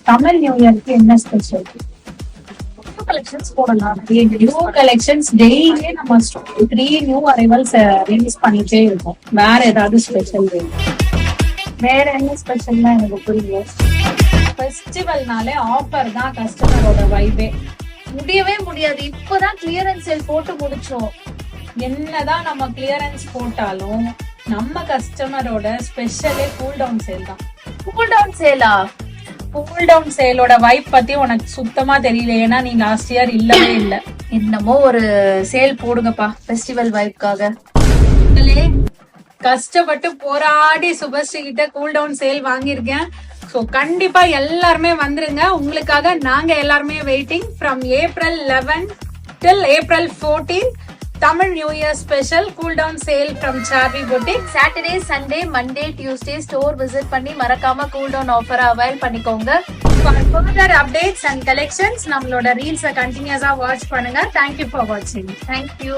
Tamil new இயருக்கு என்ன special? Collections போடலாம். நியூ கலெக்ஷன்ஸ் டெய்லியே நம்ம 3 நியூ அரைவல்ஸ் ரிலீஸ் பண்ணிட்டே இருக்கோம். வேற ஏதாவது ஸ்பெஷல் வேணும்? வேற என்ன ஸ்பெஷல்னா எனக்கு புரியல. ஃபெஸ்டிவல்னாலே ஆஃபர் தான் கஸ்டமரோட வைபே. முடியவே முடியாது. இப்பதான் கிளியரன்ஸ் சேல் போட்டு முடிச்சோம். என்னதான் நம்ம கிளியரன்ஸ் போட்டாலும் நம்ம கஸ்டமரோட ஸ்பெஷலே கூல் டவுன் சேல் தான். கூல் டவுன் சேலா? கூல் டவுன் சேலோட வைப் பத்தி உனக்கு சுத்தமா தெரியல. ஏன்னா நீ லாஸ்ட் இயர் இல்லவே இல்ல. என்னமோ ஒரு சேல் போடுங்கப்பா ஃபெஸ்டிவல் வைப்காக. கஷ்டப்பட்டு போராடி சுபஸ்ரீ கிட்ட கூல் டவுன் சேல் வாங்கியிருக்கேன். சோ கண்டிப்பா எல்லாருமே வந்துருங்க. உங்களுக்காக நாங்க எல்லாருமே waiting. From April 11 till April 14 Tamil new year special cool down sale from Saarvi boutique. Saturday, Sunday, Monday, Tuesday store visit பண்ணி மறக்காம கூல் டவுன் ஆஃபர் அவைல் பண்ணிக்கோங்க. For further updates and collections நம்மளோட ரீல்ஸை கண்டினியூஸா வாட்ச் பண்ணுங்க. தேங்க்யூ ஃபார் வாட்சிங். Thank you.